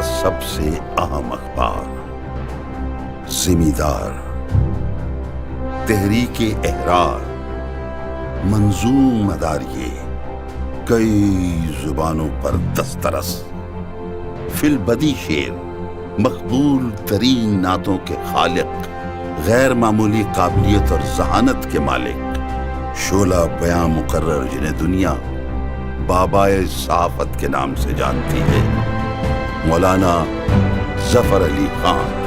سب سے اہم اخبار زمیندار، تحریک احرار، منظوم اداریے، کئی زبانوں پر دسترس، فی البدی شعر، مقبول ترین نعتوں کے خالق، غیر معمولی قابلیت اور ذہانت کے مالک، شعلہ بیاں مقرر جنہیں دنیا بابائے صحافت کے نام سے جانتی ہے، مولانا ظفر علی خان۔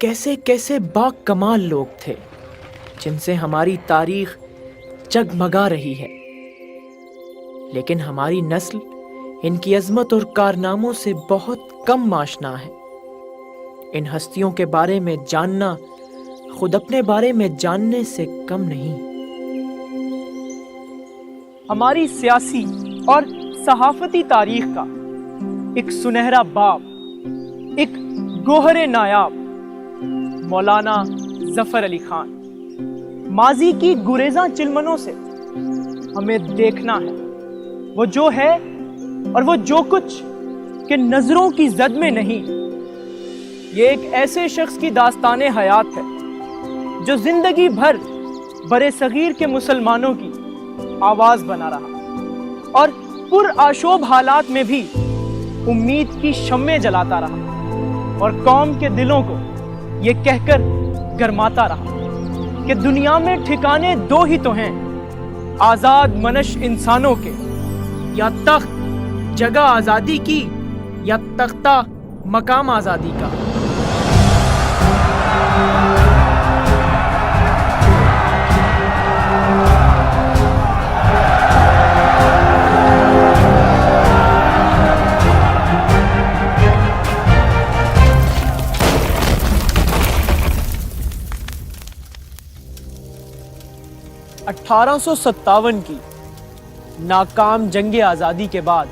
کیسے کیسے با کمال لوگ تھے جن سے ہماری تاریخ جگمگا رہی ہے، لیکن ہماری نسل ان کی عظمت اور کارناموں سے بہت کم آشنا ہے۔ ان ہستیوں کے بارے میں جاننا خود اپنے بارے میں جاننے سے کم نہیں۔ ہماری سیاسی اور صحافتی تاریخ کا ایک سنہرا باب، ایک گوہر نایاب، مولانا ظفر علی خان۔ ماضی کی گریزاں چلمنوں سے ہمیں دیکھنا ہے وہ جو ہے اور وہ جو کچھ کہ نظروں کی زد میں نہیں۔ یہ ایک ایسے شخص کی داستان حیات ہے جو زندگی بھر برِ صغیر کے مسلمانوں کی آواز بنا رہا اور پر آشوب حالات میں بھی امید کی شمعیں جلاتا رہا، اور قوم کے دلوں کو یہ کہہ کر گرماتا رہا کہ دنیا میں ٹھکانے دو ہی تو ہیں، آزاد منش انسانوں کے، یا تخت جگہ آزادی کی یا تختہ مقام آزادی کا۔ اٹھارہ سو 57 کی ناکام جنگ آزادی کے بعد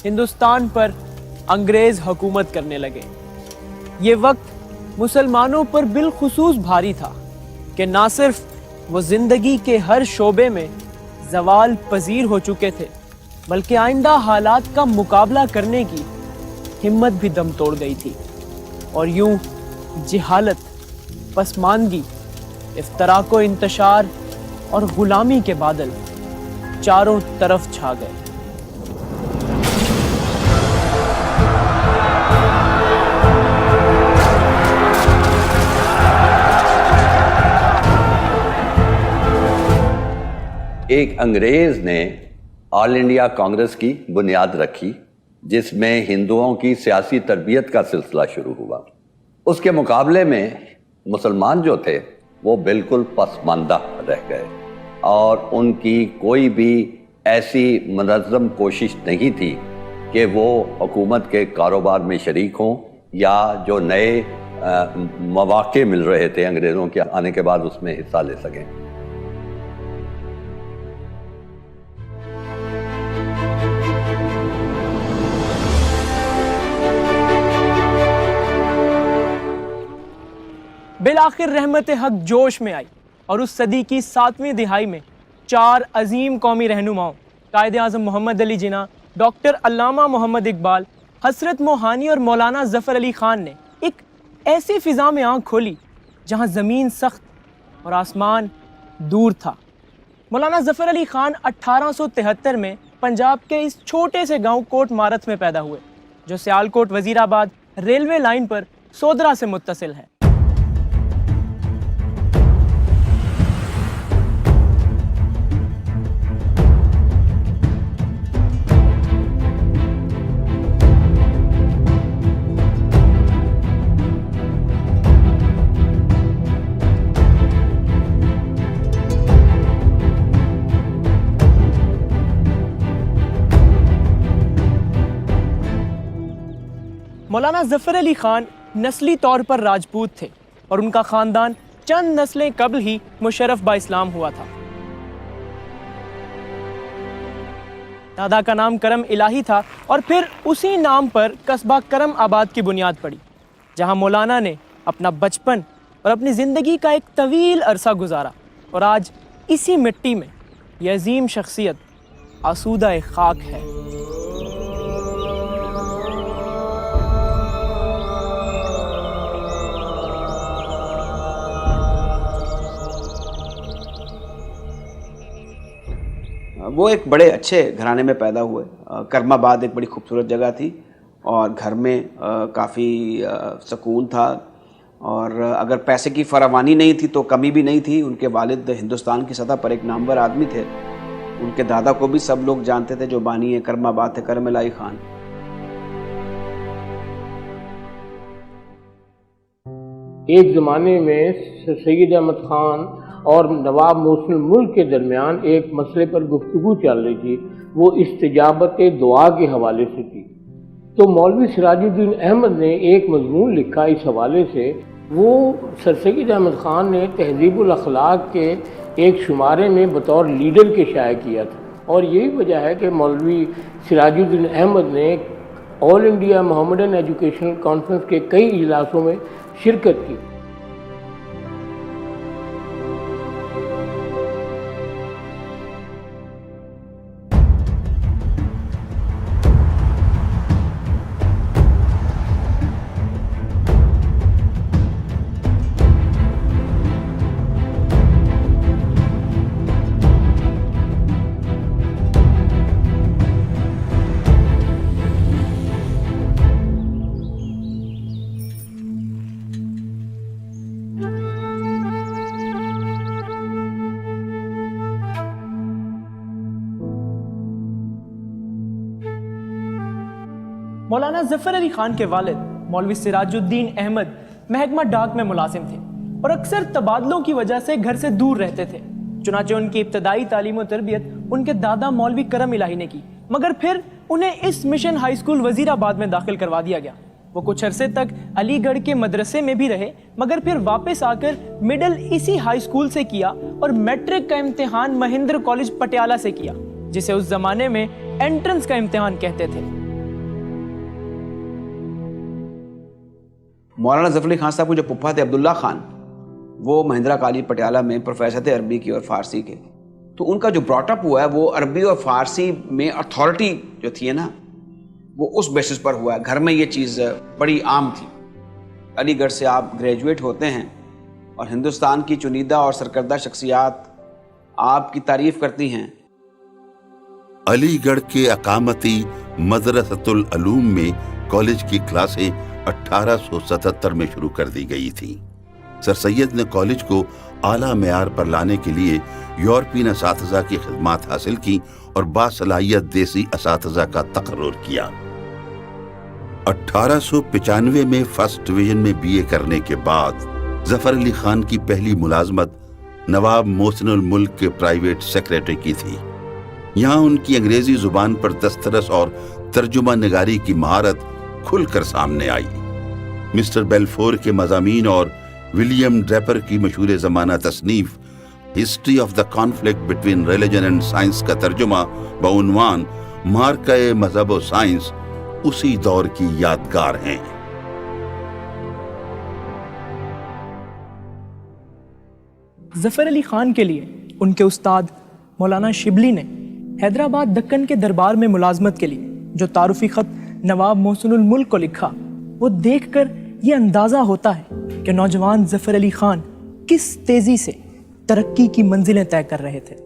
ہندوستان پر انگریز حکومت کرنے لگے۔ یہ وقت مسلمانوں پر بالخصوص بھاری تھا کہ نہ صرف وہ زندگی کے ہر شعبے میں زوال پذیر ہو چکے تھے، بلکہ آئندہ حالات کا مقابلہ کرنے کی ہمت بھی دم توڑ گئی تھی، اور یوں جہالت، پسماندگی، افتراق و انتشار اور غلامی کے بادل چاروں طرف چھا گئے۔ ایک انگریز نے آل انڈیا کانگریس کی بنیاد رکھی، جس میں ہندوؤں کی سیاسی تربیت کا سلسلہ شروع ہوا۔ اس کے مقابلے میں مسلمان جو تھے وہ بالکل پسماندہ رہ گئے، اور ان کی کوئی بھی ایسی منظم کوشش نہیں تھی کہ وہ حکومت کے کاروبار میں شریک ہوں، یا جو نئے مواقع مل رہے تھے انگریزوں کے آنے کے بعد اس میں حصہ لے سکیں۔ بالآخر رحمت حق جوش میں آئی، اور اس صدی کی 7ویں دہائی میں 4 عظیم قومی رہنماؤں، قائد اعظم محمد علی جناح، ڈاکٹر علامہ محمد اقبال، حسرت موہانی اور مولانا ظفر علی خان نے ایک ایسی فضا میں آنکھ کھولی جہاں زمین سخت اور آسمان دور تھا۔ مولانا ظفر علی خان 1873 میں پنجاب کے اس چھوٹے سے گاؤں کوٹ مارتھ میں پیدا ہوئے، جو سیالکوٹ وزیر آباد ریلوے لائن پر سودرا سے متصل ہے۔ مولانا ظفر علی خان نسلی طور پر راجپوت تھے اور ان کا خاندان چند نسلیں قبل ہی مشرف با اسلام ہوا تھا۔ دادا کا نام کرم الہی تھا اور پھر اسی نام پر قصبہ کرم آباد کی بنیاد پڑی، جہاں مولانا نے اپنا بچپن اور اپنی زندگی کا ایک طویل عرصہ گزارا، اور آج اسی مٹی میں یہ عظیم شخصیت آسودہ خاک ہے۔ وہ ایک بڑے اچھے گھرانے میں پیدا ہوئے۔ کرم آباد ایک بڑی خوبصورت جگہ تھی اور گھر میں کافی سکون تھا، اور اگر پیسے کی فراوانی نہیں تھی تو کمی بھی نہیں تھی۔ ان کے والد ہندوستان کی سطح پر ایک نامور آدمی تھے، ان کے دادا کو بھی سب لوگ جانتے تھے جو بانی کرم آباد تھے، کرم الہی خان۔ ایک زمانے میں سید احمد خان اور نواب محسن الملک کے درمیان ایک مسئلے پر گفتگو چل رہی تھی، وہ استجابت دعا کے حوالے سے تھی۔ تو مولوی سراج الدین احمد نے ایک مضمون لکھا اس حوالے سے، وہ سر سید احمد خان نے تہذیب الاخلاق کے ایک شمارے میں بطور لیڈر کے شائع کیا تھا، اور یہی وجہ ہے کہ مولوی سراج الدین احمد نے آل انڈیا محمدن ایجوکیشنل کانفرنس کے کئی اجلاسوں میں شرکت کی۔ مولانا ظفر علی خان کے والد مولوی سراج الدین احمد محکمہ ڈاک میں ملازم تھے اور اکثر تبادلوں کی وجہ سے گھر سے دور رہتے تھے، چنانچہ ان کی ابتدائی تعلیم و تربیت ان کے دادا مولوی کرم الہی نے کی، مگر پھر انہیں اس مشن ہائی اسکول وزیر آباد میں داخل کروا دیا گیا۔ وہ کچھ عرصے تک علی گڑھ کے مدرسے میں بھی رہے، مگر پھر واپس آ کر مڈل اسی ہائی اسکول سے کیا اور میٹرک کا امتحان مہندر کالج پٹیالہ سے کیا، جسے اس زمانے میں انٹرنس کا امتحان کہتے تھے۔ مولانا ظفر علی خان صاحب کو جو پپا تھے عبداللہ خان، وہ مہندرا کالج پٹیالہ میں پروفیسر تھے عربی کی اور فارسی کے، تو ان کا جو براٹ اپ ہوا ہے وہ عربی اور فارسی میں اتھارٹی جو تھی نا وہ اس بیسس پر ہوا ہے۔ گھر میں یہ چیز بڑی عام تھی۔ علی گڑھ سے آپ گریجویٹ ہوتے ہیں اور ہندوستان کی چنیدہ اور سرکردہ شخصیات آپ کی تعریف کرتی ہیں۔ علی گڑھ کے اقامتی مدرسۃ العلوم میں کالج کی کلاسیں 1877 میں شروع کر دی گئی تھی۔ سر سید نے کالج کو اعلیٰ معیار پر لانے کے لیے یورپین اساتذہ کی خدمات حاصل کی اور باصلاحیت دیسی اساتذہ کا تقرر کیا۔ 1895 میں فرسٹ ڈویژن میں BA کرنے کے بعد ظفر علی خان کی پہلی ملازمت نواب محسن الملک کے پرائیویٹ سیکریٹری کی تھی۔ یہاں ان کی انگریزی زبان پر دسترس اور ترجمہ نگاری کی مہارت کھل کر سامنے آئی۔ مسٹر بیلفور کے مضامین اور ولیم ڈریپر کی مشہور زمانہ تصنیف history of the conflict between religion and science کا ترجمہ بعنوان مارکہ مذہب و سائنس اسی دور کی یادگار ہیں۔ ظفر علی خان کے لیے ان کے استاد مولانا شبلی نے حیدرآباد دکن کے دربار میں ملازمت کے لیے جو تعارفی خط نواب محسن الملک کو لکھا، وہ دیکھ کر یہ اندازہ ہوتا ہے کہ نوجوان ظفر علی خان کس تیزی سے ترقی کی منزلیں طے کر رہے تھے۔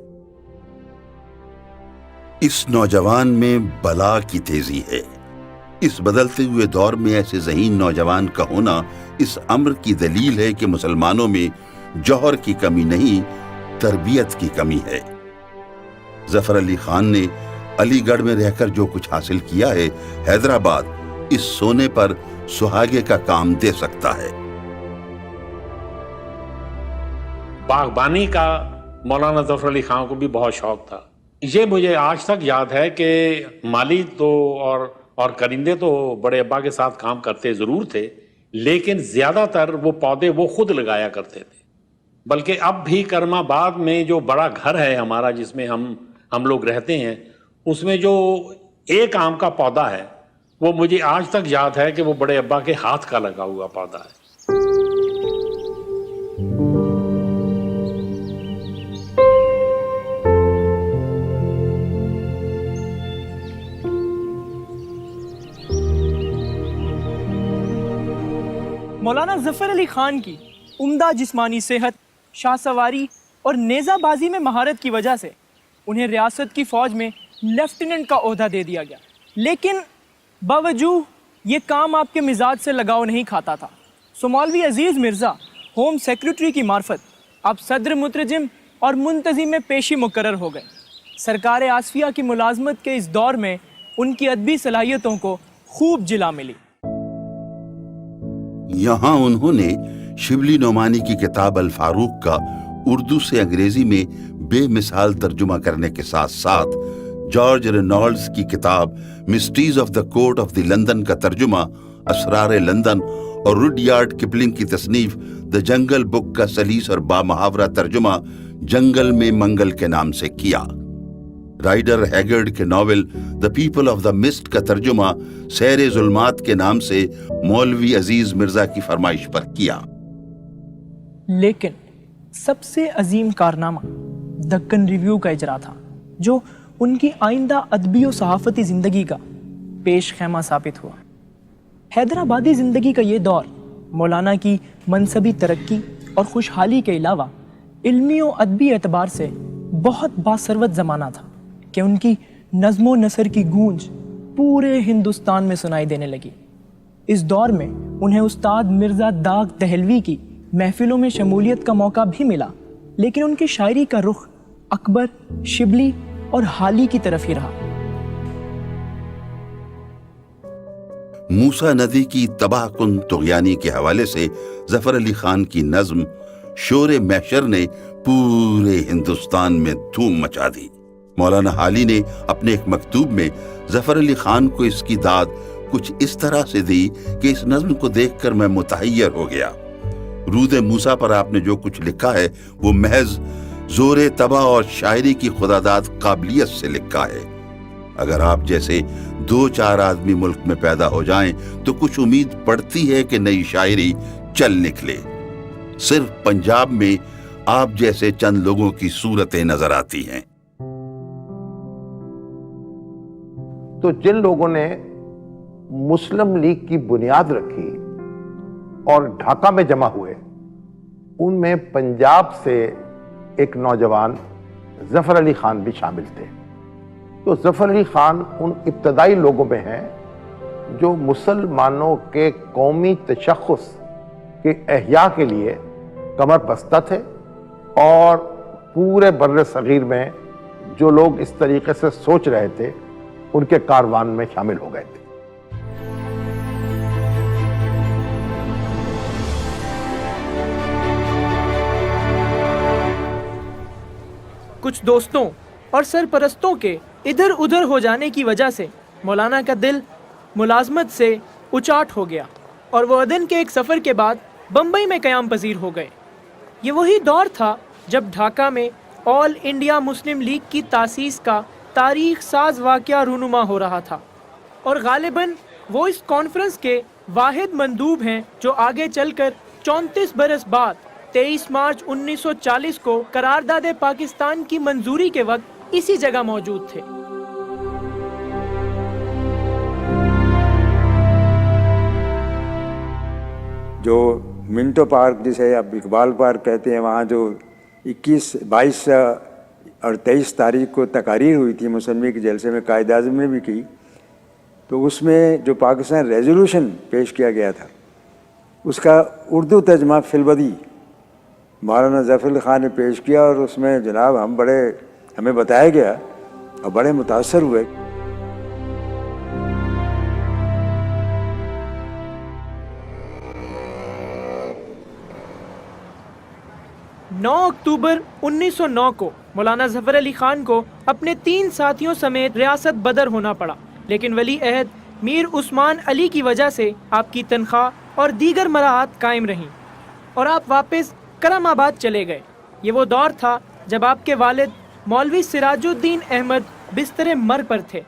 اس نوجوان میں بلا کی تیزی ہے۔ اس بدلتے ہوئے دور میں ایسے ذہین نوجوان کا ہونا اس امر کی دلیل ہے کہ مسلمانوں میں جوہر کی کمی نہیں، تربیت کی کمی ہے۔ ظفر علی خان نے علی گڑھ میں رہ کر جو کچھ حاصل کیا ہے، حیدرآباد اس سونے پر سہاگے کا کام دے سکتا ہے۔ باغبانی کا مولانا ظفر علی خان کو بھی بہت شوق تھا۔ یہ مجھے آج تک یاد ہے کہ مالی تو اور اور کرندے تو بڑے ابا کے ساتھ کام کرتے ضرور تھے، لیکن زیادہ تر وہ پودے وہ خود لگایا کرتے تھے. بلکہ اب بھی کرم آباد میں جو بڑا گھر ہے ہمارا جس میں ہم لوگ رہتے ہیں، اس میں جو ایک آم کا پودا ہے وہ مجھے آج تک یاد ہے کہ وہ بڑے ابا کے ہاتھ کا لگا ہوا پودا ہے. مولانا ظفر علی خان کی عمدہ جسمانی صحت، شاہ سواری اور نیزہ بازی میں مہارت کی وجہ سے انہیں ریاست کی فوج میں لیفٹیننٹ کا عہدہ دے دیا گیا، لیکن باوجود یہ کام آپ کے مزاج سے لگاؤ نہیں کھاتا تھا. سو مولوی عزیز مرزا ہوم سیکریٹری کی معرفت اب صدر مترجم اور منتظم میں پیشی مقرر ہو گئے. سرکار آصفیہ کی ملازمت کے اس دور میں ان کی ادبی صلاحیتوں کو خوب جلا ملی. یہاں انہوں نے شبلی نعمانی کی کتاب الفاروق کا اردو سے انگریزی میں بے مثال ترجمہ کرنے کے ساتھ ساتھ جارج رینالڈز کی کتاب mysteries of the court of the London کا ترجمہ اسرار لندن اور روڈیارڈ کپلنگ کی تصنیف دا جنگل بک کا سلیس اور بامحاورہ ترجمہ جنگل میں منگل کے نام سے کیا. رائڈر ہیگرڈ کے novel the people of the must کا ترجمہ سیر ظلمات کے نام سے مولوی عزیز مرزا کی فرمائش پر کیا. لیکن سب سے عظیم کارنامہ دکن ریویو کا اجرا تھا، جو ان کی آئندہ ادبی و صحافتی زندگی کا پیش خیمہ ثابت ہوا. حیدرآبادی زندگی کا یہ دور مولانا کی منصبی ترقی اور خوشحالی کے علاوہ علمی و ادبی اعتبار سے بہت باثروت زمانہ تھا کہ ان کی نظم و نثر کی گونج پورے ہندوستان میں سنائی دینے لگی. اس دور میں انہیں استاد مرزا داغ دہلوی کی محفلوں میں شمولیت کا موقع بھی ملا، لیکن ان کی شاعری کا رخ اکبر، شبلی اور حالی کی طرف ہی رہا. موسیٰ ندی کی تباہ کن طغیانی کے حوالے سے ظفر علی خان کی نظم شور محشر نے پورے ہندوستان میں دھوم مچا دی. مولانا حالی نے اپنے ایک مکتوب میں ظفر علی خان کو اس کی داد کچھ اس طرح سے دی کہ اس نظم کو دیکھ کر میں متحیر ہو گیا. رود موسیٰ پر آپ نے جو کچھ لکھا ہے وہ محض زور طبع اور شاعری کی خداداد قابلیت سے لکھا ہے. اگر آپ جیسے 2-4 آدمی ملک میں پیدا ہو جائیں تو کچھ امید پڑتی ہے کہ نئی شاعری چل نکلے. صرف پنجاب میں آپ جیسے چند لوگوں کی صورتیں نظر آتی ہیں. تو جن لوگوں نے مسلم لیگ کی بنیاد رکھی اور ڈھاکہ میں جمع ہوئے، ان میں پنجاب سے ایک نوجوان ظفر علی خان بھی شامل تھے. تو ظفر علی خان ان ابتدائی لوگوں میں ہیں جو مسلمانوں کے قومی تشخص کے احیاء کے لیے کمر بستہ تھے، اور پورے بر صغیر میں جو لوگ اس طریقے سے سوچ رہے تھے ان کے کاروان میں شامل ہو گئے تھے. کچھ دوستوں اور سرپرستوں کے ادھر ادھر ہو جانے کی وجہ سے مولانا کا دل ملازمت سے اچاٹ ہو گیا، اور وہ عدن کے ایک سفر کے بعد بمبئی میں قیام پذیر ہو گئے. یہ وہی دور تھا جب ڈھاکہ میں آل انڈیا مسلم لیگ کی تاسیس کا تاریخ ساز واقعہ رونما ہو رہا تھا، اور غالباً وہ اس کانفرنس کے واحد مندوب ہیں جو آگے چل کر 34 برس بعد 23 مارچ 1940 کو قرارداد پاکستان کی منظوری کے وقت اسی جگہ موجود تھے. جو منٹو پارک جسے اب اقبال پارک کہتے ہیں، وہاں جو 21، 22 اور 23 تاریخ کو تقاریر ہوئی تھی مسلم لیگ کے جلسے میں، قائد اعظم نے بھی کی، تو اس میں جو پاکستان ریزولوشن پیش کیا گیا تھا اس کا اردو ترجمہ فی البدی مولانا ظفر علی خان نے پیش کیا، اور اس میں جناب ہمیں بتایا گیا اور بڑے متاثر ہوئے. نو اکتوبر 1909 کو مولانا ظفر علی خان کو اپنے 3 ساتھیوں سمیت ریاست بدر ہونا پڑا، لیکن ولی عہد میر عثمان علی کی وجہ سے آپ کی تنخواہ اور دیگر مراعات قائم رہیں اور آپ واپس کرم آباد چلے گئے۔ یہ وہ دور تھا جب آپ کے والد مولوی سراج الدین احمد بستر مر پر تھے۔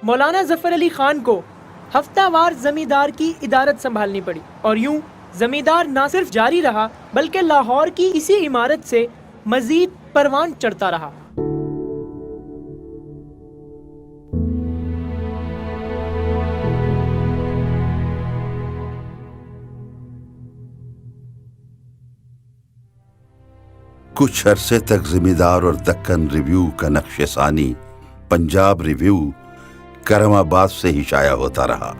مولانا ظفر علی خان کو ہفتہ وار زمیندار کی ادارت سنبھالنی پڑی اور یوں زمیندار نہ صرف جاری رہا بلکہ لاہور کی اسی عمارت سے مزید پروان چڑھتا رہا۔ کچھ عرصے تک زمیندار اور دکن ریویو کا نقش ثانی پنجاب ریویو کرم آباد سے ہی شائع ہوتا رہا،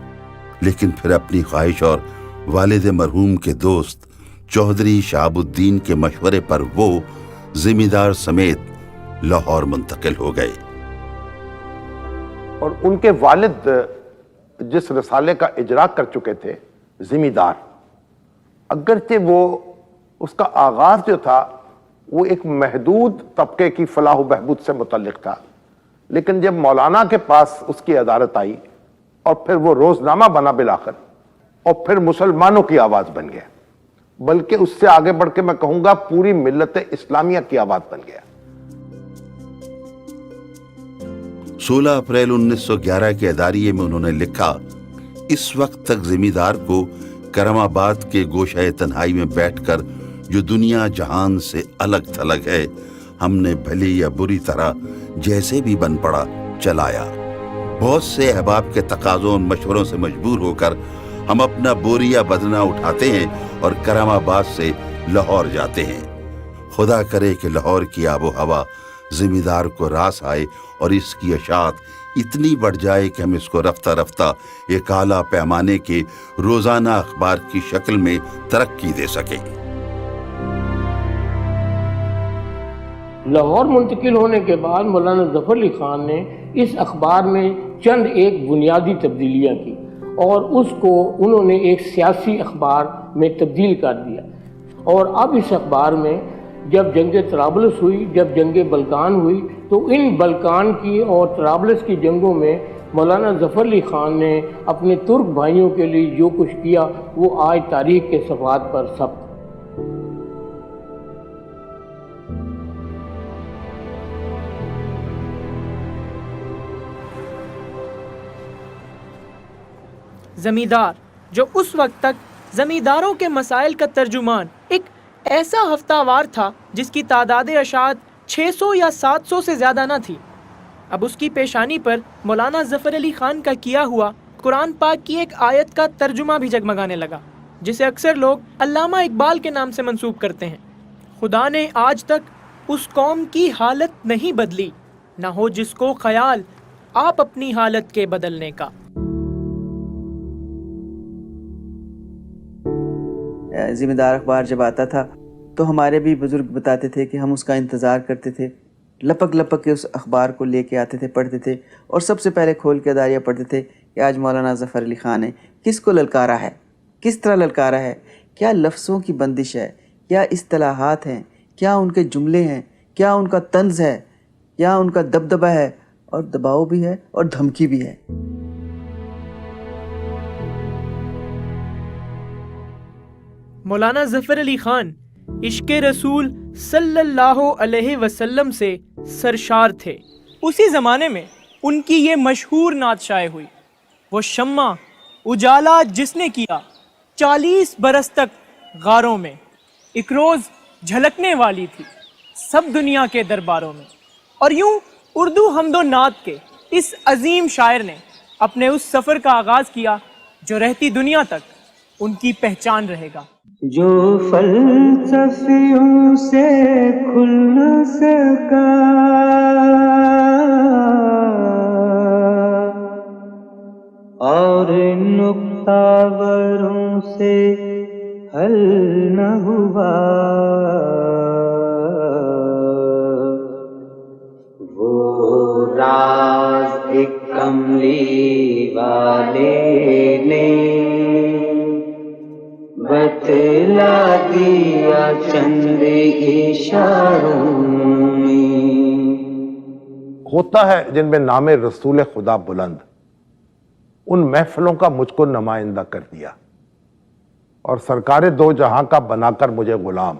لیکن پھر اپنی خواہش اور والد مرحوم کے دوست چودھری شہاب الدین کے مشورے پر وہ زمیندار سمیت لاہور منتقل ہو گئے۔ اور ان کے والد جس رسالے کا اجرا کر چکے تھے زمیندار، اگرچہ وہ اس کا آغاز جو تھا وہ ایک محدود طبقے کی فلاح و بہبود سے متعلق تھا، لیکن جب مولانا کے پاس اس کی عدالت آئی اور پھر وہ روزنامہ بنا بالآخر اور پھر مسلمانوں کی آواز بن گیا، بلکہ اس سے آگے بڑھ کے میں کہوں گا پوری ملت اسلامیہ کی آواز بن گیا۔ 16 اپریل 1911 کے اداریے میں انہوں نے لکھا، اس وقت تک زمیندار کو کرم آباد کے گوشہ تنہائی میں بیٹھ کر جو دنیا جہان سے الگ تھلگ ہے، ہم نے بھلی یا بری طرح جیسے بھی بن پڑا چلایا۔ بہت سے احباب کے تقاضوں اور مشوروں سے مجبور ہو کر ہم اپنا بوریا بدنہ اٹھاتے ہیں اور کرم آباد سے لاہور جاتے ہیں۔ خدا کرے کہ لاہور کی آب و ہوا زمیندار کو راس آئے اور اس کی اشاعت اتنی بڑھ جائے کہ ہم اس کو رفتہ رفتہ ایک اعلیٰ پیمانے کے روزانہ اخبار کی شکل میں ترقی دے سکیں۔ لاہور منتقل ہونے کے بعد مولانا ظفر علی خان نے اس اخبار میں چند ایک بنیادی تبدیلیاں کی اور اس کو انہوں نے ایک سیاسی اخبار میں تبدیل کر دیا، اور اب اس اخبار میں جب جنگ طرابلس ہوئی، جب جنگ بلکان ہوئی، تو ان بلکان کی اور طرابلس کی جنگوں میں مولانا ظفر علی خان نے اپنے ترک بھائیوں کے لیے جو کچھ کیا وہ آج تاریخ کے صفحات پر ثبت۔ زمیندار، جو اس وقت تک زمینداروں کے مسائل کا ترجمان، ایک ایسا ہفتہ وار تھا جس کی تعداد اشاعت 600 یا 700 سے زیادہ نہ تھی، اب اس کی پیشانی پر مولانا ظفر علی خان کا کیا ہوا قرآن پاک کی ایک آیت کا ترجمہ بھی جگمگانے لگا، جسے اکثر لوگ علامہ اقبال کے نام سے منسوب کرتے ہیں۔ خدا نے آج تک اس قوم کی حالت نہیں بدلی، نہ ہو جس کو خیال آپ اپنی حالت کے بدلنے کا۔ زمیندار اخبار جب آتا تھا تو ہمارے بھی بزرگ بتاتے تھے کہ ہم اس کا انتظار کرتے تھے، لپک لپک کے اس اخبار کو لے کے آتے تھے، پڑھتے تھے، اور سب سے پہلے کھول کے اداریہ پڑھتے تھے کہ آج مولانا ظفر علی خان نے کس کو للکارا ہے، کس طرح للکارا ہے، کیا لفظوں کی بندش ہے، کیا اصطلاحات ہیں، کیا ان کے جملے ہیں، کیا ان کا طنز ہے، کیا ان کا دبدبہ ہے، اور دباؤ بھی ہے اور دھمکی بھی ہے۔ مولانا ظفر علی خان عشق رسول صلی اللہ علیہ وسلم سے سرشار تھے۔ اسی زمانے میں ان کی یہ مشہور نعت شائع ہوئی، وہ شمع اجالا جس نے کیا 40 برس تک غاروں میں، ایک روز جھلکنے والی تھی سب دنیا کے درباروں میں۔ اور یوں اردو حمد و نعت کے اس عظیم شاعر نے اپنے اس سفر کا آغاز کیا جو رہتی دنیا تک ان کی پہچان رہے گا۔ جو فلسفیوں سے کھل نہ سکا، اور نکتہ وروں سے حل نہ ہوا، وہ راز ایک کملی والے نے بتلا دیا چند اشاروں میں۔ ہوتا ہے جن میں نام رسول خدا بلند، ان محفلوں کا مجھ کو نمائندہ کر دیا اور سرکار دو جہاں کا بنا کر مجھے غلام،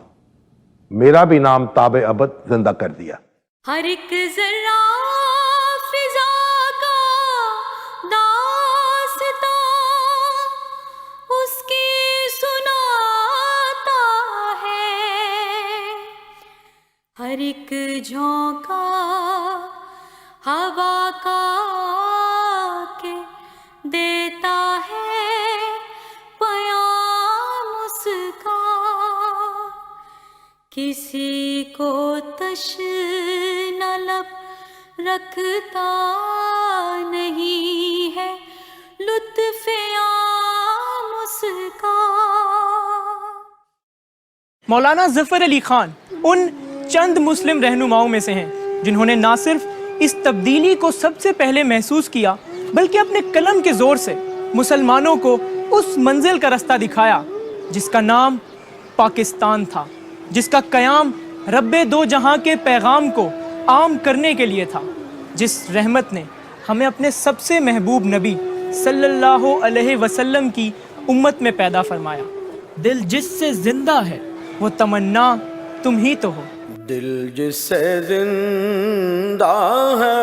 میرا بھی نام تاب ابد زندہ کر دیا۔ ہر ایک ذرہ فضا کا داستاں اس کی سناتا ہے، ہر ایک جھونکا ہوا کا کے دیتا ہے پیام اس کا، کسی کو تشنہ لب رکھتا نہیں ہے لطف عام اس کا۔ مولانا ظفر علی خان ان چند مسلم رہنماؤں میں سے ہیں جنہوں نے نہ صرف اس تبدیلی کو سب سے پہلے محسوس کیا بلکہ اپنے قلم کے زور سے مسلمانوں کو اس منزل کا رستہ دکھایا جس کا نام پاکستان تھا، جس کا قیام رب دو جہاں کے پیغام کو عام کرنے کے لیے تھا، جس رحمت نے ہمیں اپنے سب سے محبوب نبی صلی اللہ علیہ وسلم کی امت میں پیدا فرمایا۔ دل جس سے زندہ ہے وہ تمنا تم ہی تو ہو۔ دل جس سے زندہ ہے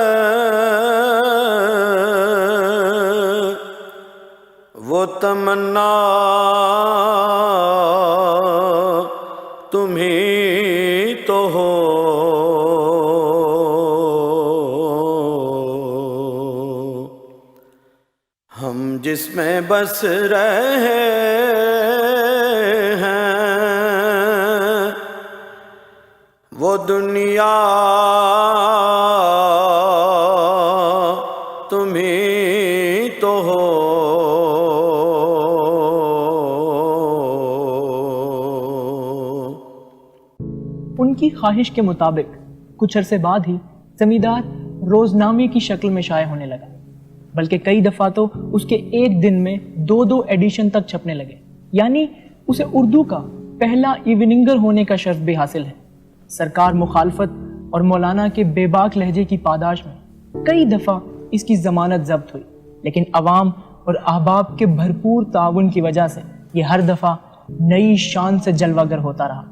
وہ تمنا تم ہی تو ہو۔ ہم جس میں بس رہے ہیں وہ دنیا تم ہی تو ہو۔ ان کی خواہش کے مطابق کچھ عرصے بعد ہی زمیندار روزنامے کی شکل میں شائع ہونے لگا، بلکہ کئی دفعہ تو اس کے ایک دن میں 2 ایڈیشن تک چھپنے لگے، یعنی اسے اردو کا پہلا ایوننگر ہونے کا شرف بھی حاصل ہے۔ سرکار مخالفت اور مولانا کے بے باک لہجے کی پاداش میں کئی دفعہ اس کی ضمانت ضبط ہوئی، لیکن عوام اور احباب کے بھرپور تعاون کی وجہ سے یہ ہر دفعہ نئی شان سے جلوہ گر ہوتا رہا۔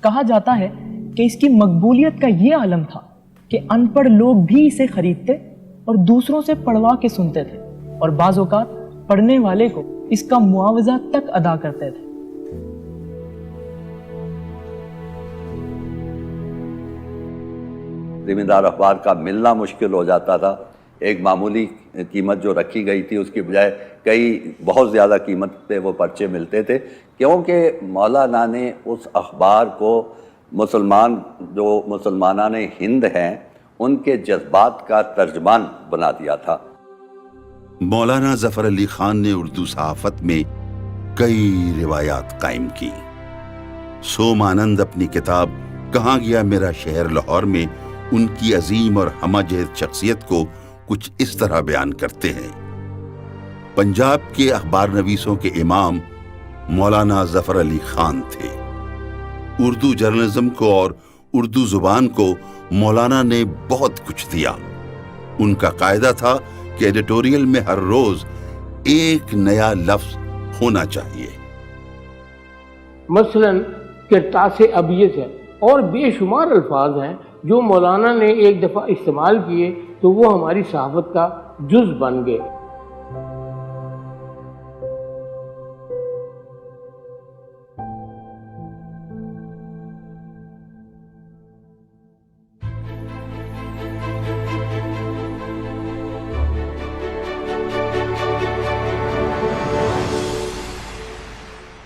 کہا جاتا ہے کہ اس کی مقبولیت کا یہ عالم تھا کہ ان پڑھ لوگ بھی اسے خریدتے اور دوسروں سے پڑھوا کے سنتے تھے، اور بعض اوقات پڑھنے والے کو اس کا معاوضہ تک ادا کرتے تھے۔ زمیندار اخبار کا ملنا مشکل ہو جاتا تھا، ایک معمولی قیمت جو رکھی گئی تھی اس کی بجائے کئی بہت زیادہ قیمت پہ وہ پرچے ملتے تھے، کیونکہ مولانا نے اس اخبار کو جو مسلمانان ہند ہیں ان کے جذبات کا ترجمان بنا دیا تھا۔ مولانا ظفر علی خان نے اردو صحافت میں کئی روایات قائم کی۔ سومانند اپنی کتاب کہاں گیا میرا شہر لاہور میں ان کی عظیم اور ہمہ جہت شخصیت کو کچھ اس طرح بیان کرتے ہیں۔ پنجاب کے اخبار نویسوں کے امام مولانا ظفر علی خان تھے۔ اردو جرنلزم کو اور اردو زبان کو مولانا نے بہت کچھ دیا۔ ان کا قاعدہ تھا کہ ایڈیٹوریل میں ہر روز ایک نیا لفظ ہونا چاہیے۔ مثلاً کرتاس ابیض ہے اور بے شمار الفاظ ہیں جو مولانا نے ایک دفعہ استعمال کیے تو وہ ہماری صحافت کا جز بن گئے۔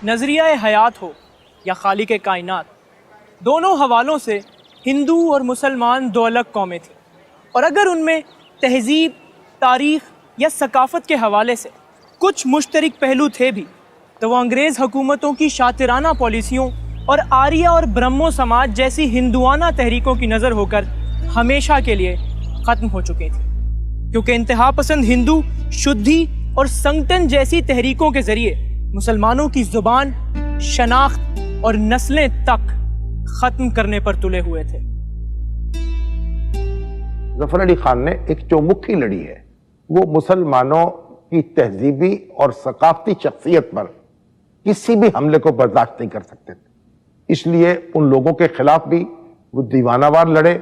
نظریہ حیات ہو یا خالق کائنات، دونوں حوالوں سے ہندو اور مسلمان دو الگ قومیں تھیں، اور اگر ان میں تہذیب، تاریخ یا ثقافت کے حوالے سے کچھ مشترک پہلو تھے بھی، تو وہ انگریز حکومتوں کی شاطرانہ پالیسیوں اور آریہ اور برہمو سماج جیسی ہندوانہ تحریکوں کی نظر ہو کر ہمیشہ کے لیے ختم ہو چکے تھے، کیونکہ انتہا پسند ہندو شدھی اور سنگٹن جیسی تحریکوں کے ذریعے مسلمانوں کی زبان، شناخت اور نسلیں تک ختم کرنے پر تلے ہوئے تھے۔ ظفر علی خان نے ایک چومکھی لڑی ہے. وہ مسلمانوں کی تہذیبی اور ثقافتی شخصیت پر کسی بھی حملے کو برداشت نہیں کر سکتے تھے. اس لیے ان لوگوں کے خلاف بھی وہ دیوانہ وار لڑے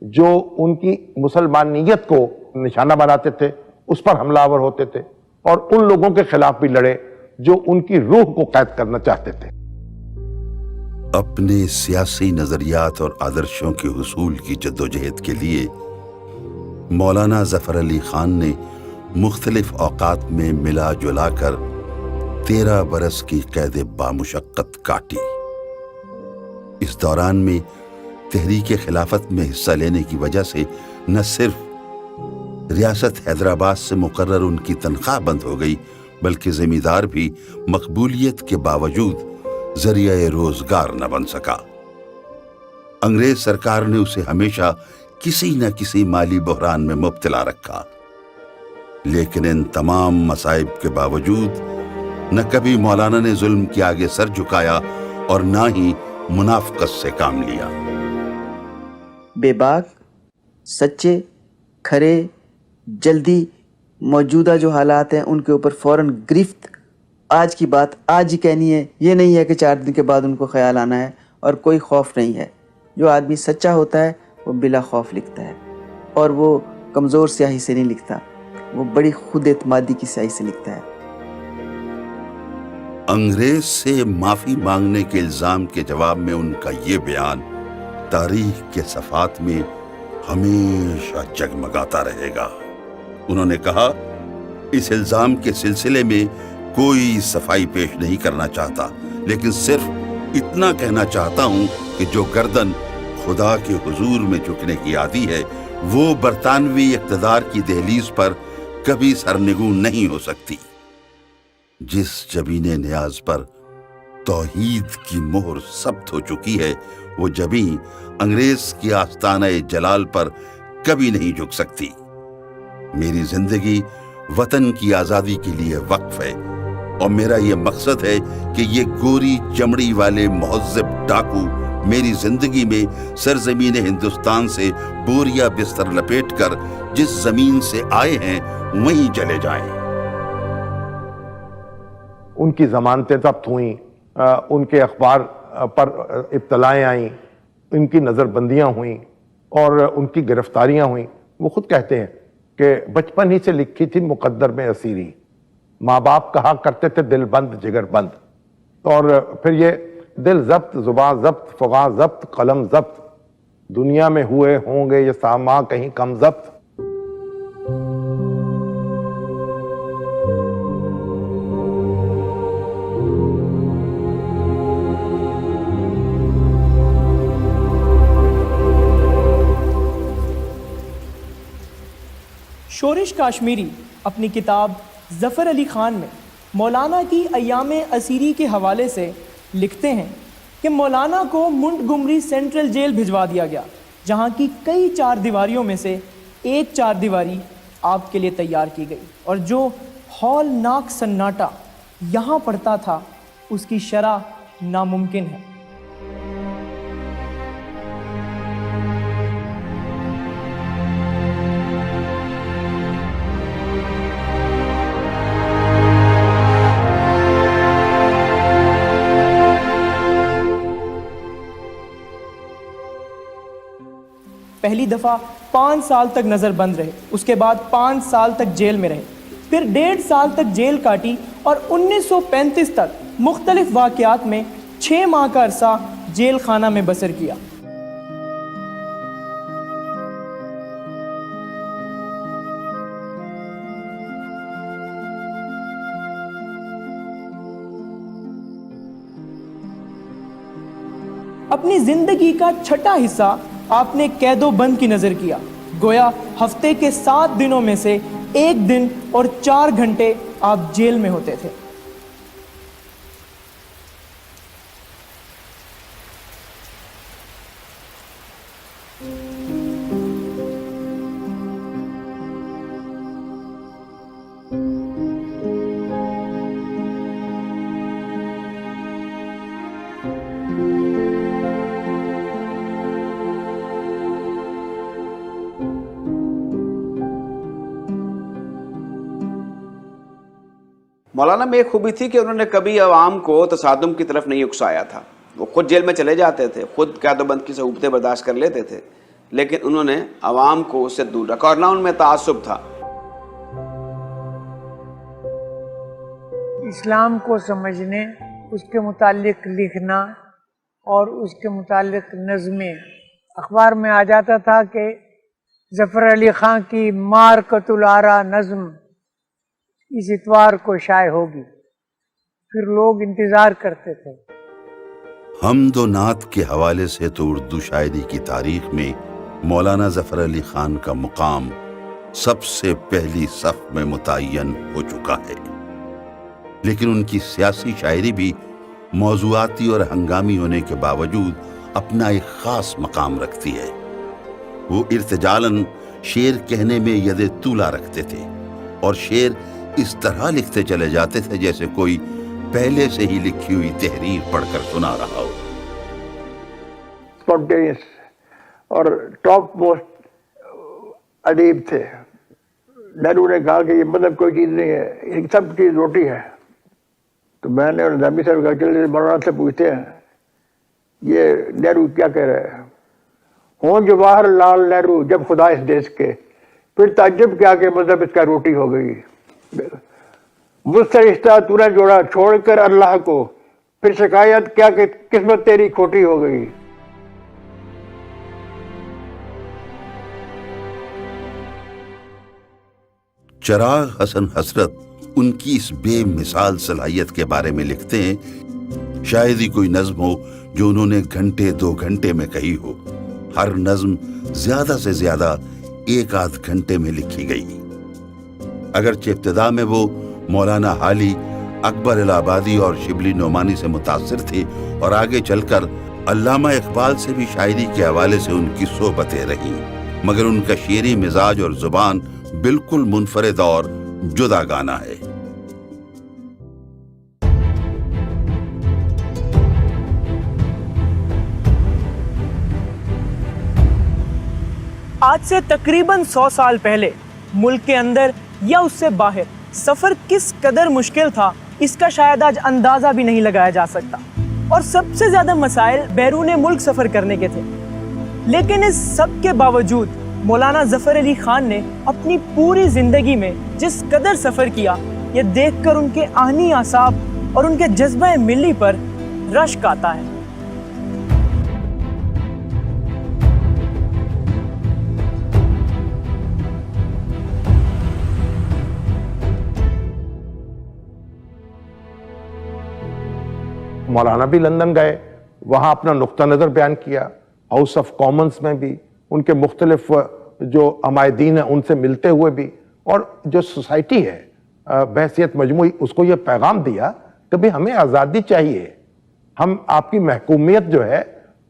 جو ان کی مسلمانیت کو نشانہ بناتے تھے، اس پر حملہ آور ہوتے تھے، اور ان لوگوں کے خلاف بھی لڑے جو ان کی روح کو قید کرنا چاہتے تھے. اپنے سیاسی نظریات اور آدرشوں کے حصول کی جدوجہد کے لیے مولانا ظفر علی خان نے مختلف اوقات میں ملا جلا کر 13 برس کی قید بامشقت کاٹی. اس دوران میں تحریک خلافت میں حصہ لینے کی وجہ سے نہ صرف ریاست حیدرآباد سے مقرر ان کی تنخواہ بند ہو گئی، بلکہ زمیندار بھی مقبولیت کے باوجود ذریعہ روزگار نہ بن سکا. انگریز سرکار نے اسے ہمیشہ کسی نہ کسی مالی بحران میں مبتلا رکھا، لیکن ان تمام مصائب کے باوجود نہ کبھی مولانا نے ظلم کے آگے سر جھکایا اور نہ ہی منافقت سے کام لیا. بے باک، سچے، کھرے، جلدی موجودہ جو حالات ہیں ان کے اوپر فوراً گرفت، آج کی بات آج ہی کہنی ہے. یہ نہیں ہے کہ 4 دن کے بعد ان کو خیال آنا ہے، اور کوئی خوف نہیں ہے. جو آدمی سچا ہوتا ہے وہ بلا خوف لکھتا ہے، اور وہ کمزور سیاہی سے نہیں لکھتا، وہ بڑی خود اعتمادی کی سیاہی سے لکھتا ہے. انگریز سے معافی مانگنے کے الزام کے جواب میں ان کا یہ بیان تاریخ کے صفحات میں ہمیشہ جگمگاتا رہے گا. انہوں نے کہا، اس الزام کے سلسلے میں کوئی صفائی پیش نہیں کرنا چاہتا، لیکن صرف اتنا کہنا چاہتا ہوں کہ جو گردن خدا کے حضور میں جھکنے کی عادی ہے وہ برطانوی اقتدار کی دہلیز پر کبھی سرنگوں نہیں ہو سکتی. جس جبین نیاز پر توحید کی مہر ثبت ہو چکی ہے وہ جبیں انگریز کی آستانہ جلال پر کبھی نہیں جھک سکتی. میری زندگی وطن کی آزادی کے لیے وقف ہے، اور میرا یہ مقصد ہے کہ یہ گوری چمڑی والے مہذب ڈاکو میری زندگی میں سرزمین ہندوستان سے بوریا بستر لپیٹ کر جس زمین سے آئے ہیں وہیں چلے جائیں. ان کی ضمانتیں ضبط ہوئیں، ان کے اخبار پر ابتلائیں آئیں، ان کی نظر بندیاں ہوئیں اور ان کی گرفتاریاں ہوئیں. وہ خود کہتے ہیں کہ بچپن ہی سے لکھی تھی مقدر میں اسیری، ماں باپ کہا کرتے تھے دل بند جگر بند. اور پھر یہ دل ضبط، زبان ضبط، فغاں ضبط، قلم ضبط، دنیا میں ہوئے ہوں گے یہ ساما کہیں کم ضبط. شورش کاشمیری اپنی کتاب ظفر علی خان میں مولانا کی ایام اسیری کے حوالے سے لکھتے ہیں کہ مولانا کو منٹ گمری سینٹرل جیل بھجوا دیا گیا، جہاں کی کئی 4 دیواریوں میں سے ایک 4 دیواری آپ کے لیے تیار کی گئی، اور جو ہولناک سناٹا یہاں پڑتا تھا اس کی شرح ناممکن ہے. پہلی دفعہ 5 سال تک نظر بند رہے، اس کے بعد 5 سال تک جیل میں رہے، پھر 1.5 سال تک جیل کاٹی، اور 1935 تک مختلف واقعات میں 6 ماہ کا عرصہ جیل خانہ میں بسر کیا. اپنی زندگی کا چھٹا حصہ آپ نے قید و بند کی نظر کیا، گویا ہفتے کے 7 دنوں میں سے 1 دن اور 4 گھنٹے آپ جیل میں ہوتے تھے. مولانا میں ایک خوبی تھی کہ انہوں نے کبھی عوام کو تصادم کی طرف نہیں اکسایا تھا. وہ خود جیل میں چلے جاتے تھے, خود قید و بند کی صعوبتیں برداشت کر لیتے تھے, لیکن انہوں نے عوام کو اس سے دور رکھا, اور نہ ان میں تعصب تھا. اسلام کو سمجھنے, اس کے متعلق لکھنا اور اس کے متعلق نظمیں. اخبار میں آ جاتا تھا کہ ظفر علی خان کی مارکۃ الآرا نظم اس اتوار کو شائع ہوگی. پھر لوگ انتظار کرتے تھے. حمد و نعت کے حوالے سے تو اردو شاعری کی تاریخ میں مولانا ظفر علی خان کا مقام سب سے پہلی صف میں متعین ہو چکا ہے، لیکن ان کی سیاسی شاعری بھی موضوعاتی اور ہنگامی ہونے کے باوجود اپنا ایک خاص مقام رکھتی ہے. وہ ارتجالاً شعر کہنے میں ید طولہ رکھتے تھے اور شعر اس طرح لکھتے چلے جاتے تھے جیسے کوئی پہلے سے ہی لکھی ہوئی تحریر پڑھ کر سنا رہا ہو. اسپونٹینیس اور ٹاپ موسٹ ادیب تھے. نہرو نے کہا کہ یہ مطلب کوئی چیز نہیں ہے، یہ سب چیز روٹی ہے. تو میں نے اور نظامی صاحب کہا چلے مولانا سے پوچھتے ہیں یہ نہرو کیا کہہ رہے ہیں. ہوں جواہر لال نہرو جب خدا اس دیش کے، پھر تعجب کیا کہ مذہب اس کا روٹی ہو گئی. مجھ سے رشتہ تو نے جوڑا چھوڑ کر اللہ کو، پھر شکایت کیا کہ قسمت تیری کھوٹی ہو گئی. چراغ حسن حسرت ان کی اس بے مثال صلاحیت کے بارے میں لکھتے ہیں، شاید ہی کوئی نظم ہو جو انہوں نے گھنٹے 2 گھنٹے میں کہی ہو. ہر نظم زیادہ سے زیادہ 1 آدھ گھنٹے میں لکھی گئی. اگرچہ ابتدا میں وہ مولانا حالی، اکبر الہ آبادی اور شبلی نعمانی سے متاثر تھے اور آگے چل کر علامہ اقبال سے بھی شاعری کے حوالے سے ان کی صحبتیں رہیں، مگر ان کا شعری مزاج اور زبان بالکل منفرد اور جدا گانا ہے. آج سے تقریباً 100 سال پہلے ملک کے اندر یا اس سے باہر سفر کس قدر مشکل تھا، اس کا شاید آج اندازہ بھی نہیں لگایا جا سکتا. اور سب سے زیادہ مسائل بیرون ملک سفر کرنے کے تھے. لیکن اس سب کے باوجود مولانا ظفر علی خان نے اپنی پوری زندگی میں جس قدر سفر کیا، یہ دیکھ کر ان کے آہنی اعصاب اور ان کے جذبہ ملی پر رشک آتا ہے. مولانا بھی لندن گئے، وہاں اپنا نقطہ نظر بیان کیا. ہاؤس آف کامنز میں بھی ان کے مختلف جو عمائدین ہیں ان سے ملتے ہوئے بھی، اور جو سوسائٹی ہے بحیثیت مجموعی اس کو یہ پیغام دیا کہ بھی ہمیں آزادی چاہیے، ہم آپ کی محکومیت جو ہے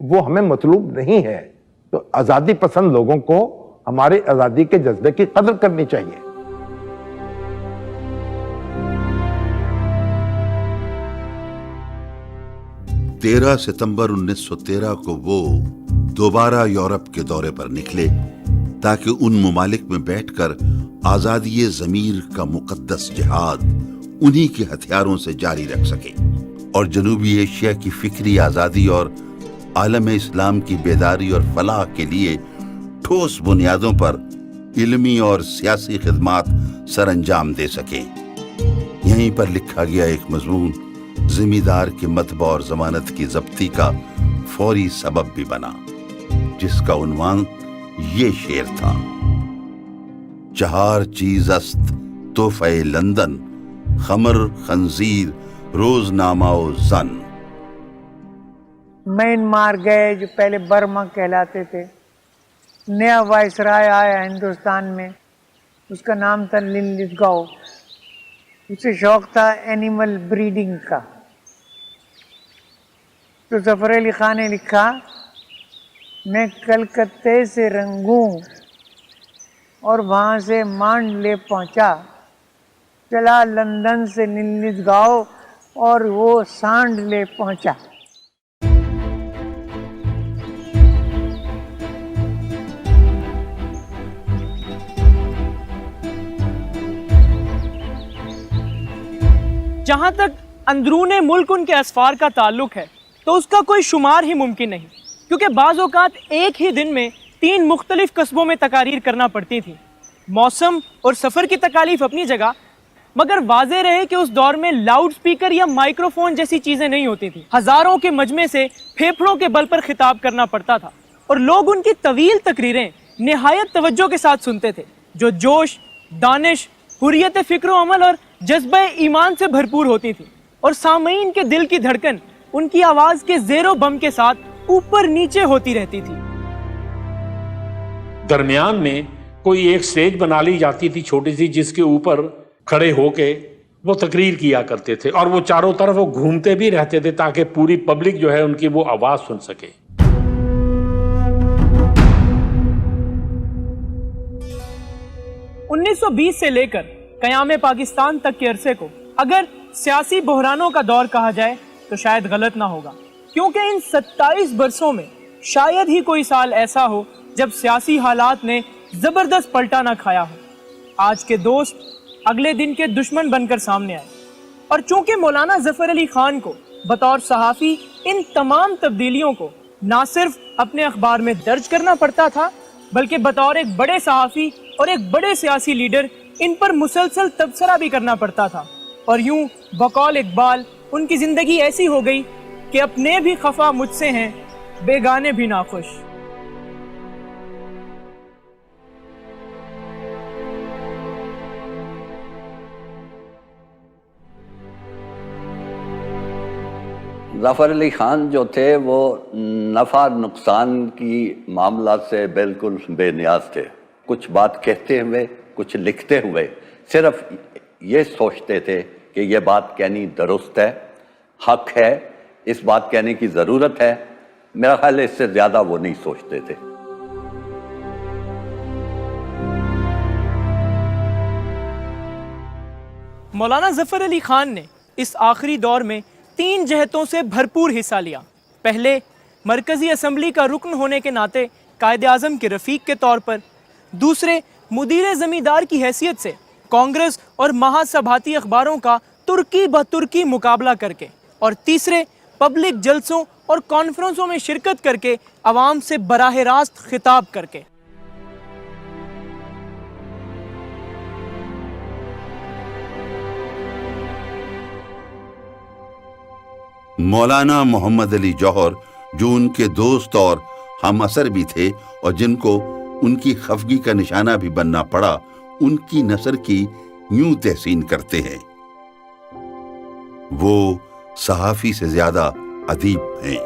وہ ہمیں مطلوب نہیں ہے. تو آزادی پسند لوگوں کو ہمارے آزادی کے جذبے کی قدر کرنی چاہیے. 13 ستمبر 1913 کو وہ دوبارہ یورپ کے دورے پر نکلے تاکہ ان ممالک میں بیٹھ کر آزادی ضمیر کا مقدس جہاد انہی کے ہتھیاروں سے جاری رکھ سکے اور جنوبی ایشیا کی فکری آزادی اور عالم اسلام کی بیداری اور فلاح کے لیے ٹھوس بنیادوں پر علمی اور سیاسی خدمات سر انجام دے سکیں. یہیں پر لکھا گیا ایک مضمون زمیندار کے مطبع اور ضمانت کی ضبطی کا فوری سبب بھی بنا، جس کا عنوان یہ شعر تھا: 4 چیز است تحفہ لندن، خمر خنزیر روزنامہ و زن. میانمار گئے جو پہلے برما کہلاتے تھے. نیا وائسرائے آیا ہندوستان میں، اس کا نام تھا لنلتگاؤ. اسے شوق تھا اینیمل بریڈنگ کا. تو ظفر علی خان نے لکھا: میں کلکتے سے رنگوں اور وہاں سے مانڈ لے پہنچا، چلا لندن سے لنلتگاؤ اور وہ سانڈ لے پہنچا. جہاں تک اندرون ملک ان کے اسفار کا تعلق ہے تو اس کا کوئی شمار ہی ممکن نہیں، کیونکہ بعض اوقات ایک ہی دن میں 3 مختلف قصبوں میں تقاریر کرنا پڑتی تھی۔ موسم اور سفر کی تکالیف اپنی جگہ، مگر واضح رہے کہ اس دور میں لاؤڈ سپیکر یا مائکرو فون جیسی چیزیں نہیں ہوتی تھیں۔ ہزاروں کے مجمع سے پھیپھڑوں کے بل پر خطاب کرنا پڑتا تھا، اور لوگ ان کی طویل تقریریں نہایت توجہ کے ساتھ سنتے تھے، جو جوش، دانش، حریت فکر و عمل اور جذبہ ایمان سے بھرپور ہوتی تھی، اور سامعین کے دل کی دھڑکن ان کی آواز کے زیر و بم کے ساتھ اوپر نیچے ہوتی رہتی تھی۔ درمیان میں کوئی ایک سٹیج بنا لی جاتی تھی چھوٹی سی، جس کے اوپر کھڑے ہو کے وہ تقریر کیا کرتے تھے، اور وہ چاروں طرف وہ گھومتے بھی رہتے تھے تاکہ پوری پبلک جو ہے ان کی وہ آواز سن سکے۔ 1920 سے لے کر قیام پاکستان تک کے عرصے کو اگر سیاسی بحرانوں کا دور کہا جائے تو شاید غلط نہ ہوگا، کیونکہ ان 27 برسوں میں شاید ہی کوئی سال ایسا ہو جب سیاسی حالات نے زبردست پلٹا نہ کھایا ہو۔ آج کے دوست اگلے دن کے دشمن بن کر سامنے آئے، اور چونکہ مولانا ظفر علی خان کو بطور صحافی ان تمام تبدیلیوں کو نہ صرف اپنے اخبار میں درج کرنا پڑتا تھا، بلکہ بطور ایک بڑے صحافی اور ایک بڑے سیاسی لیڈر ان پر مسلسل تبصرہ بھی کرنا پڑتا تھا، اور یوں بقول اقبال ان کی زندگی ایسی ہو گئی کہ اپنے بھی خفا مجھ سے ہیں، بیگانے بھی ناخوش۔ ظفر علی خان جو تھے وہ نفع نقصان کی معاملات سے بالکل بے نیاز تھے۔ کچھ بات کہتے ہوئے، کچھ لکھتے ہوئے صرف یہ سوچتے تھے کہ یہ بات کہنی درست ہے، حق ہے، اس بات کہنے کی ضرورت ہے۔ میرا خیال ہے اس سے زیادہ وہ نہیں سوچتے تھے۔ مولانا ظفر علی خان نے اس آخری دور میں 3 جہتوں سے بھرپور حصہ لیا۔ پہلے مرکزی اسمبلی کا رکن ہونے کے ناطے قائد اعظم کے رفیق کے طور پر، دوسرے مدیر زمیندار کی حیثیت سے کانگریس اور مہاسبھاتی اخباروں کا ترکی بترکی مقابلہ کر کے، اور تیسرے پبلک جلسوں اور کانفرنسوں میں شرکت کر کے عوام سے براہ راست خطاب کر کے۔ مولانا محمد علی جوہر، جو ان کے دوست اور ہم اثر بھی تھے اور جن کو ان کی خفگی کا نشانہ بھی بننا پڑا، ان کی نثر کی یوں تحسین کرتے ہیں: وہ صحافی سے زیادہ ادیب ہیں۔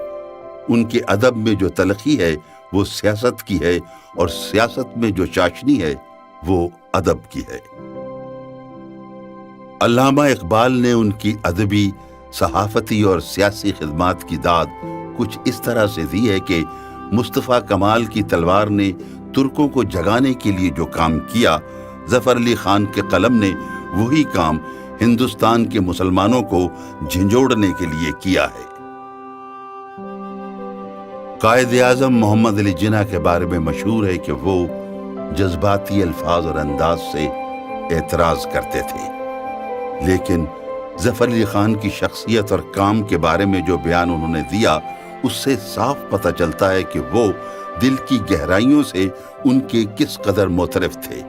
ان کے ادب میں جو تلخی ہے وہ سیاست کی ہے، اور سیاست میں جو چاشنی ہے وہ ادب کی ہے۔ علامہ اقبال نے ان کی ادبی، صحافتی اور سیاسی خدمات کی داد کچھ اس طرح سے دی ہے کہ مصطفیٰ کمال کی تلوار نے ترکوں کو جگانے کے لیے جو کام کیا، ظفر علی خان کے قلم نے وہی کام ہندوستان کے مسلمانوں کو جھنجھوڑنے کے لیے کیا ہے۔ قائد اعظم محمد علی جناح کے بارے میں مشہور ہے کہ وہ جذباتی الفاظ اور انداز سے اعتراض کرتے تھے، لیکن ظفر علی خان کی شخصیت اور کام کے بارے میں جو بیان انہوں نے دیا، اس سے صاف پتہ چلتا ہے کہ وہ دل کی گہرائیوں سے ان کے کس قدر معترف تھے۔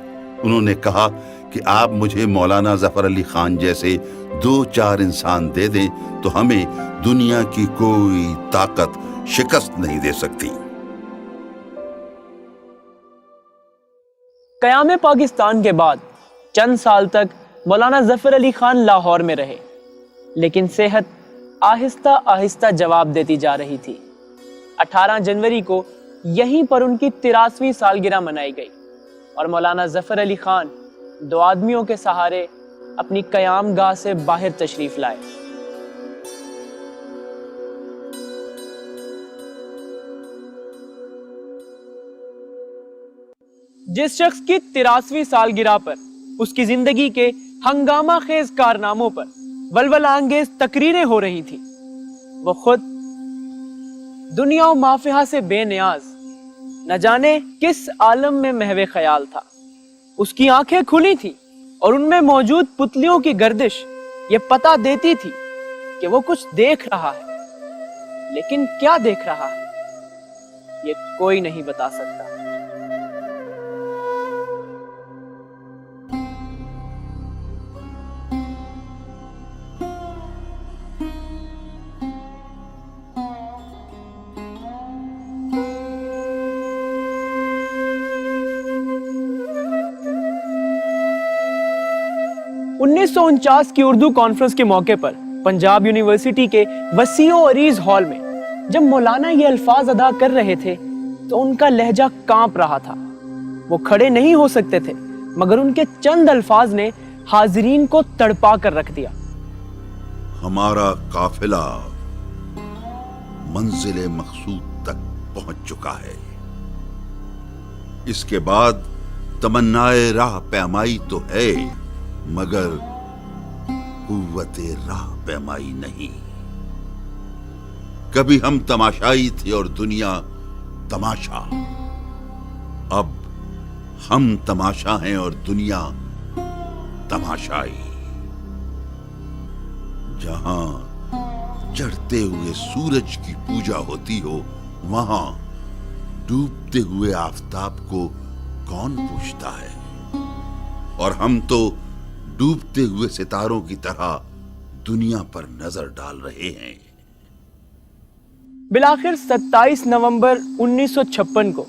انہوں نے کہا کہ آپ مجھے مولانا ظفر علی خان جیسے 2-4 انسان دے دیں تو ہمیں دنیا کی کوئی طاقت شکست نہیں دے سکتی۔ قیام پاکستان کے بعد چند سال تک مولانا ظفر علی خان لاہور میں رہے، لیکن صحت آہستہ آہستہ جواب دیتی جا رہی تھی۔ 18 جنوری کو یہیں پر ان کی 83ویں سالگرہ منائی گئی، اور مولانا ظفر علی خان 2 آدمیوں کے سہارے اپنی قیام گاہ سے باہر تشریف لائے۔ جس شخص کی 83ویں سالگرہ پر اس کی زندگی کے ہنگامہ خیز کارناموں پر ولولہ انگیز تقریریں ہو رہی تھی، وہ خود دنیا و مافیہ سے بے نیاز نہ جانے کس عالم میں محو خیال تھا۔ اس کی آنکھیں کھلی تھی اور ان میں موجود پتلیوں کی گردش یہ پتہ دیتی تھی کہ وہ کچھ دیکھ رہا ہے، لیکن کیا دیکھ رہا ہے یہ کوئی نہیں بتا سکتا۔ 1949 کی اردو کانفرنس کے موقع پر پنجاب یونیورسٹی کے وسیع و عریض ہال میں جب مولانا یہ الفاظ ادا کر رہے تھے تو ان کا لہجہ کانپ رہا تھا۔ وہ کھڑے نہیں ہو سکتے تھے مگر ان کے چند الفاظ نے حاضرین کو تڑپا کر رکھ دیا۔ ہمارا قافلہ منزل مقصود تک پہنچ چکا ہے، اس کے بعد تمنائے راہ پیمائی تو ہے مگر قوت راہ پیمائی نہیں۔ کبھی ہم تماشائی تھے اور دنیا تماشا، اب ہم تماشا ہیں اور دنیا تماشائی۔ جہاں چڑھتے ہوئے سورج کی پوجا ہوتی ہو وہاں ڈوبتے ہوئے آفتاب کو کون پوجتا ہے؟ اور ہم تو ڈوبتے ہوئے ستاروں کی طرح دنیا پر نظر ڈال رہے ہیں۔ بالآخر 27 نومبر 1956 کو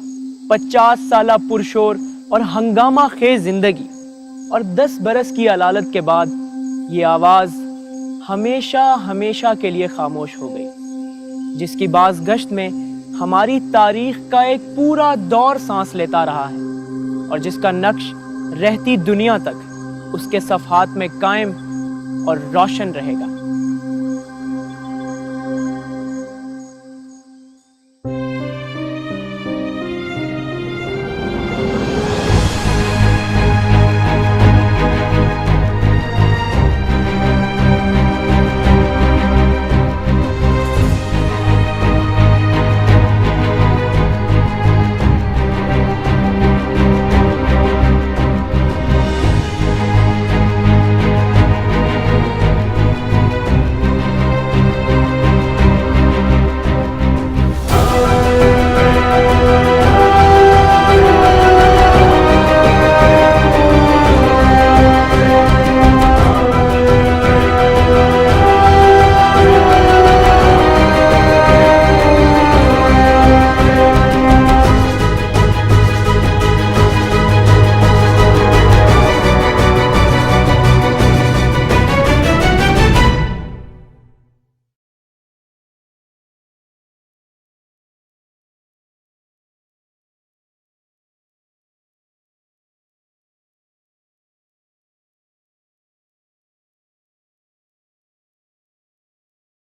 50 سالہ پرشور اور ہنگامہ خیز زندگی اور 10 برس کی علالت کے بعد یہ آواز ہمیشہ ہمیشہ کے لیے خاموش ہو گئی، جس کی باز گشت میں ہماری تاریخ کا ایک پورا دور سانس لیتا رہا ہے اور جس کا نقش رہتی دنیا تک اس کے صفحات میں قائم اور روشن رہے گا۔